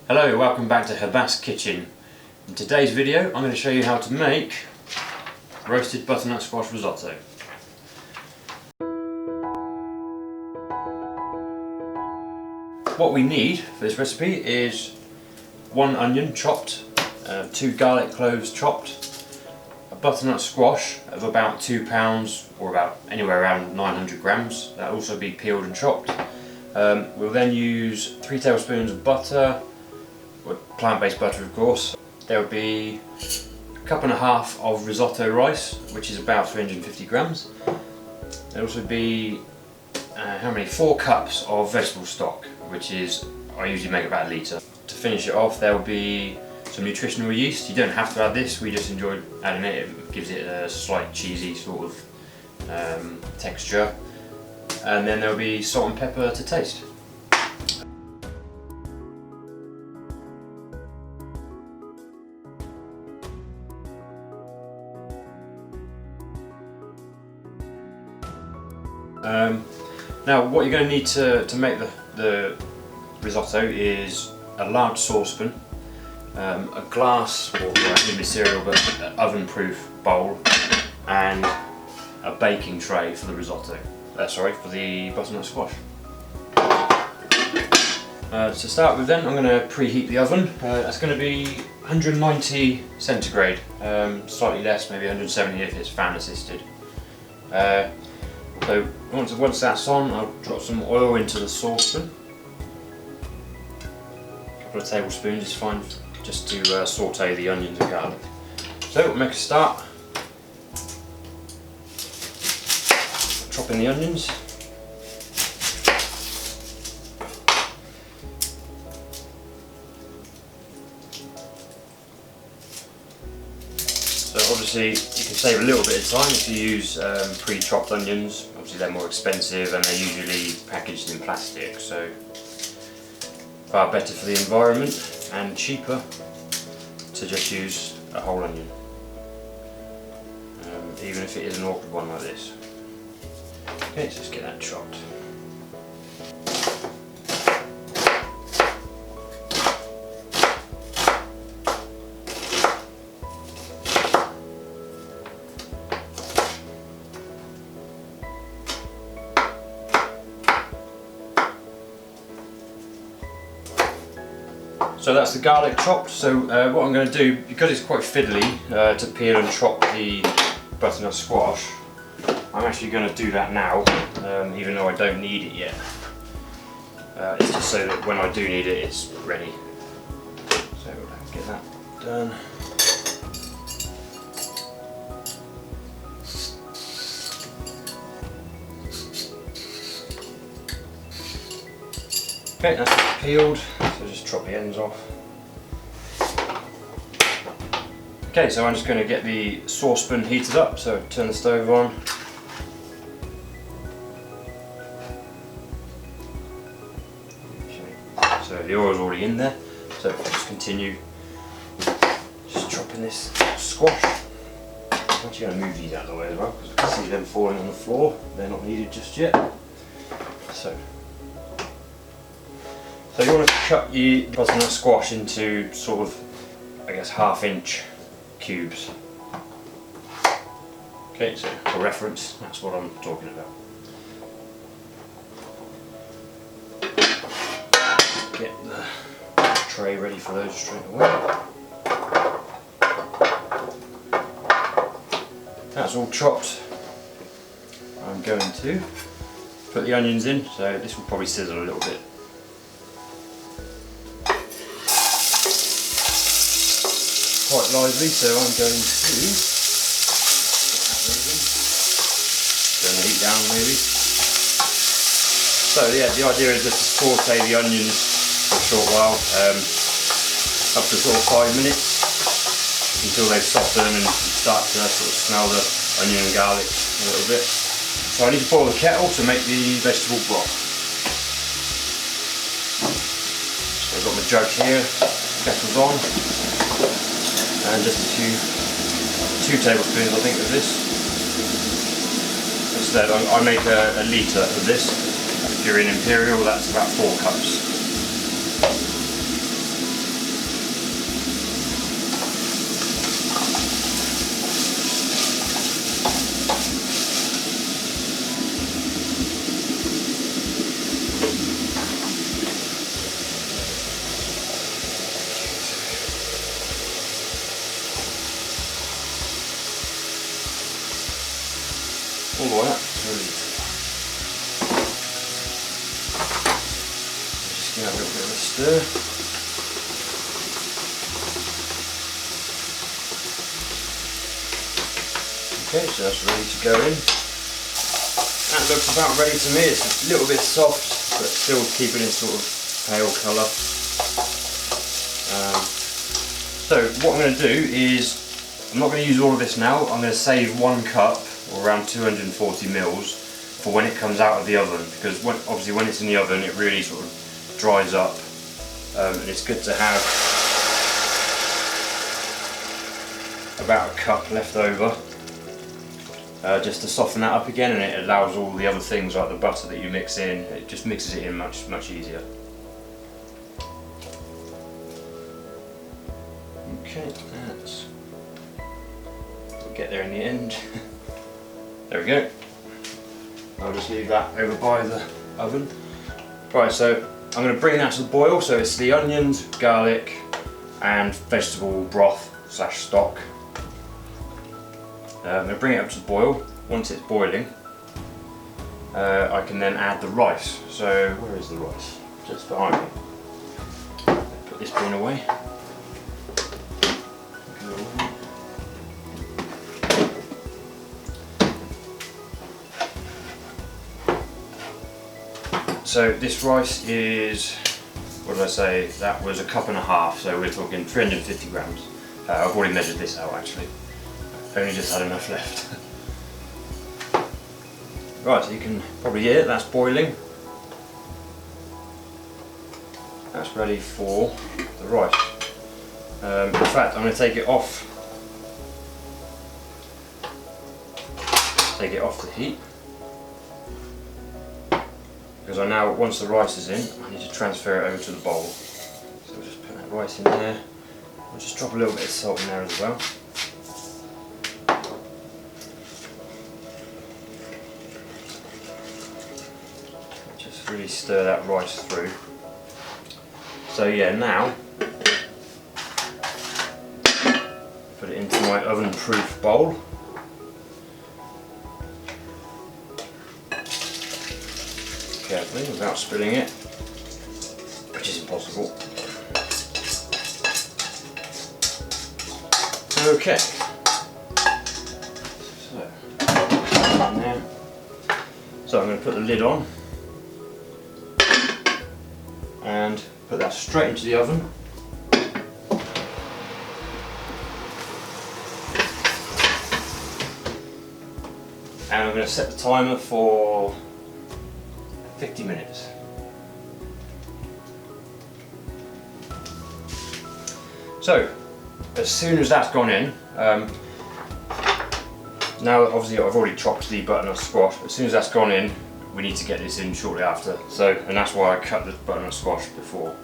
Hello, welcome back to Habas Kitchen. In today's video I'm going to show you how to make roasted butternut squash risotto. What we need for this recipe is 1 onion chopped, 2 garlic cloves chopped, a butternut squash of about 2 pounds or about anywhere around 900 grams. That will also be peeled and chopped. We'll then use 3 tablespoons of butter, plant-based butter of course. There will be a cup and a half of risotto rice, which is about 350 grams. There will also be 4 cups of vegetable stock, which is, I usually make about 1 litre. To finish it off, there will be some nutritional yeast. You don't have to add this, we just enjoy adding it. It gives it a slight cheesy sort of texture. And then there will be salt and pepper to taste. Now what you're going to need to make the risotto is a large saucepan, a glass or cereal but oven proof bowl, and a baking tray for the risotto. For the butternut squash. To start with then, I'm going to preheat the oven. That's going to be 190 centigrade, slightly less, maybe 170 if it's fan assisted. So once that's on, I'll drop some oil into the saucepan. A couple of tablespoons is fine, just to saute the onions and garlic. So we'll make a start. Chop in the onions. So obviously you can save a little bit of time if you use pre-chopped onions. Obviously they're more expensive and they're usually packaged in plastic, so far better for the environment and cheaper to just use a whole onion, even if it is an awkward one like this. Okay, so let's get that chopped. So that's the garlic chopped. So what I'm going to do, because it's quite fiddly to peel and chop the butternut squash, I'm actually going to do that now, even though I don't need it yet. It's just so that when I do need it, it's ready. So we'll get that done. Okay, that's peeled, so just chop the ends off. Okay, so I'm just going to get the saucepan heated up, so turn the stove on. So the oil's already in there, so I'll just continue just chopping this squash. I'm actually going to move these out of the way as well, because I can see them falling on the floor. They're not needed just yet. So you want to cut the butternut squash into sort of, I guess, 1/2 inch cubes. Okay, so for reference, that's what I'm talking about. Get the tray ready for those straight away. That's all chopped. I'm going to put the onions in, so this will probably sizzle a little bit. Quite lively, so I'm going to get that moving. Turn the heat down maybe. So yeah, the idea is just to saute the onions for a short while, up to sort of 5 minutes, until they soften and start to sort of smell the onion and garlic a little bit. So I need to boil the kettle to make the vegetable broth. So I've got my jug here, kettle's on. And just 2 tablespoons I think of this. As I said, I make a litre of this. If you're in Imperial, that's about 4 cups. stir. Okay, so that's ready to go in. That looks about ready to me. It's a little bit soft, but still keeping its sort of pale colour. So what I'm going to do is, I'm not going to use all of this now. I'm going to save 1 cup, or around 240 mils, for when it comes out of the oven, because obviously when it's in the oven it really sort of dries up, and it's good to have about a cup left over. Just to soften that up again, and it allows all the other things like the butter that you mix in, it just mixes it in much easier. Okay, we'll get there in the end. There we go. I'll just leave that over by the oven. Right, so I'm going to bring that to the boil, so it's the onions, garlic and vegetable broth / stock. I'm going to bring it up to the boil. Once it's boiling, I can then add the rice. So where is the rice? Just behind me. Put this bin away. So this rice is, what did I say, that was 1.5 cups, so we're talking 350 grams. I've already measured this out actually. Only just had enough left. Right, so you can probably hear it, that's boiling. That's ready for the rice. In fact, I'm going to take it off. Take it off the heat. Because I now, once the rice is in, I need to transfer it over to the bowl. So we'll just put that rice in there. I'll just drop a little bit of salt in there as well. Just really stir that rice through. So yeah, now put it into my oven-proof bowl. Carefully, without spilling it, which is impossible. Okay, so I'm going to put the lid on and put that straight into the oven. And I'm going to set the timer for 50 minutes. So, as soon as that's gone in, now obviously I've already chopped the butternut squash. As soon as that's gone in, we need to get this in shortly after. So, and that's why I cut the butternut squash before.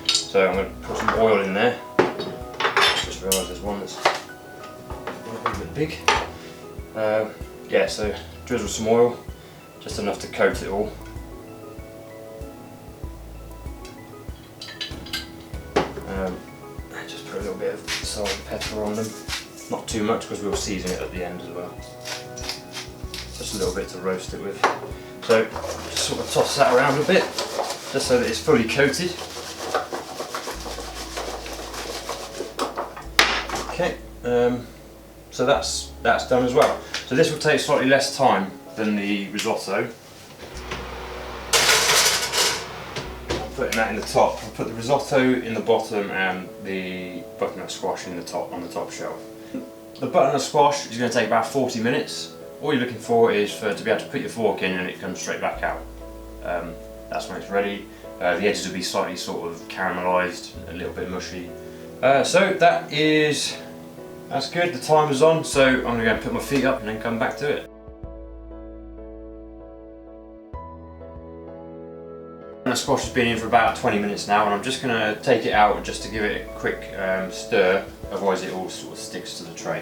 So I'm going to put some oil in there. Just realised there's one that's a little bit big. Yeah, so drizzle some oil, just enough to coat it all. Just put a little bit of salt and pepper on them. Not too much because we'll season it at the end as well. Just a little bit to roast it with. So just sort of toss that around a bit, just so that it's fully coated. Okay, so that's done as well. So this will take slightly less time than the risotto. Putting that in the top. I'll put the risotto in the bottom and the butternut squash in the top, on the top shelf. The butternut squash is going to take about 40 minutes. All you're looking for is to be able to put your fork in and it comes straight back out. That's when it's ready. The edges will be slightly sort of caramelised, a little bit mushy. So that's good. The timer's on, so I'm going to go and put my feet up and then come back to it. The squash has been in for about 20 minutes now, and I'm just going to take it out just to give it a quick stir, otherwise it all sort of sticks to the tray.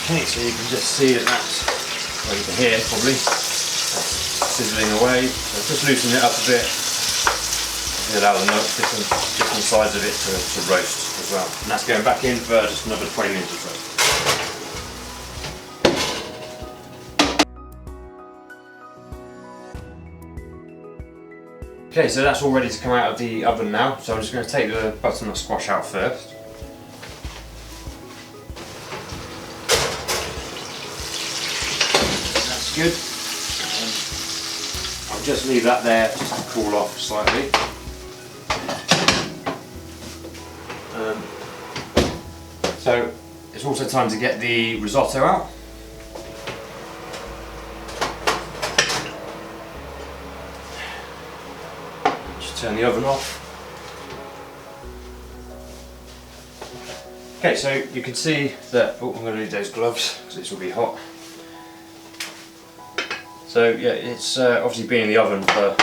Okay, so you can just see that that's, well you can hear probably, that's sizzling away, so just loosen it up a bit, to allow the different sides of it to roast as well. And that's going back in for just another 20 minutes or so. Okay, so that's all ready to come out of the oven now, so I'm just going to take the butternut squash out first. That's good. I'll just leave that there just to cool off slightly. So it's also time to get the risotto out. Just turn the oven off. Okay, so you can see that, oh, I'm going to need those gloves because this will be hot. So yeah, it's obviously been in the oven for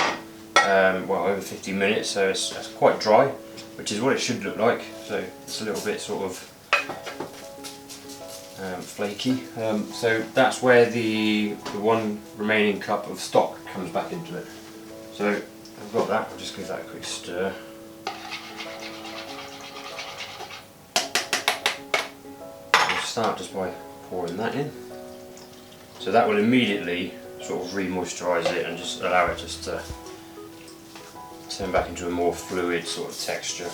well, over 15 minutes, so it's quite dry, which is what it should look like. So it's a little bit sort of flaky. So that's where the one remaining cup of stock comes back into it. So I've got that, I'll just give that a quick stir. I'll start just by pouring that in. So that will immediately sort of re-moisturise it and just allow it just to turn back into a more fluid sort of texture.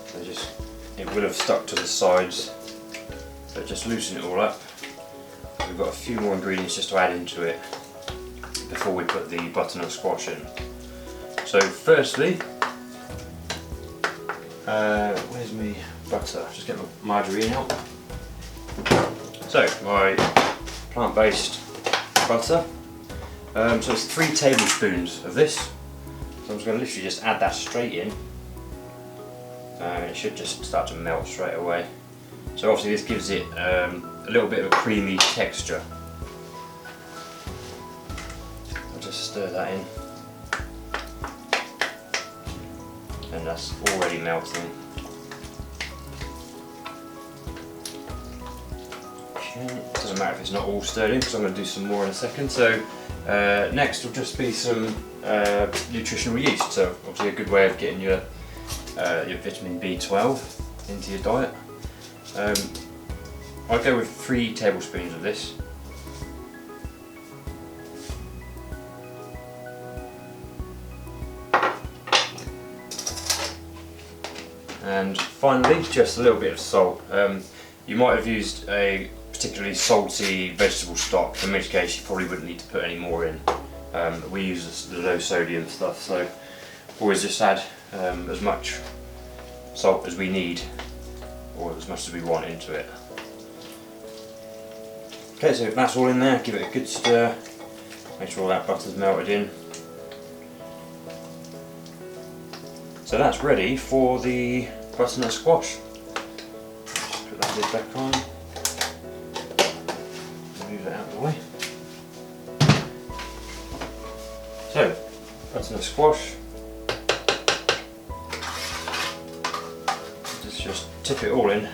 So it will have stuck to the sides, but just loosen it all up. We've got a few more ingredients just to add into it before we put the butternut squash in. So firstly, where's my butter? Just get my margarine out. So my plant-based butter. So it's 3 tablespoons of this. So I'm just going to literally just add that straight in. It should just start to melt straight away. So obviously this gives it a little bit of a creamy texture. I'll just stir that in. And that's already melting. It doesn't matter if it's not all stirred in because I'm going to do some more in a second. So next will just be some nutritional yeast. So obviously a good way of getting your vitamin B12 into your diet. I'll go with 3 tablespoons of this. And finally, just a little bit of salt. You might have used a particularly salty vegetable stock, in which case you probably wouldn't need to put any more in. We use the low sodium stuff, so always just add as much salt as we need, or as much as we want into it. Okay, so that's all in there, give it a good stir, make sure all that butter's melted in. So that's ready for the butternut squash. Just put that lid back on. Move that out of the way. So, butternut squash. Just tip it all in.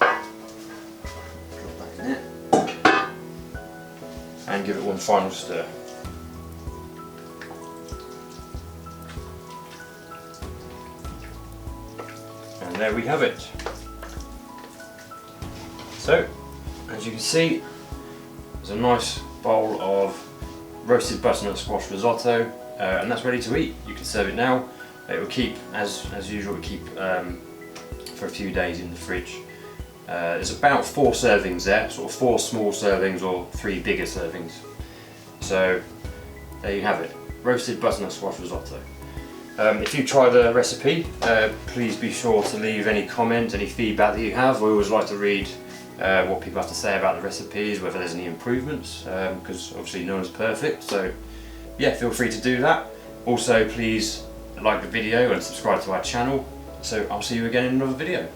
Drop that in there. And give it one final stir. And there we have it. So, as you can see, there's a nice bowl of roasted butternut squash risotto, and that's ready to eat. You can serve it now. It will keep, as usual, for a few days in the fridge. There's about 4 servings there, sort of 4 small servings or 3 bigger servings. So there you have it, roasted butternut squash risotto. If you try the recipe, please be sure to leave any comment, any feedback that you have. We always like to read what people have to say about the recipes, whether there's any improvements, because obviously no one's perfect. So yeah, feel free to do that. Also, please like the video and subscribe to our channel. So I'll see you again in another video.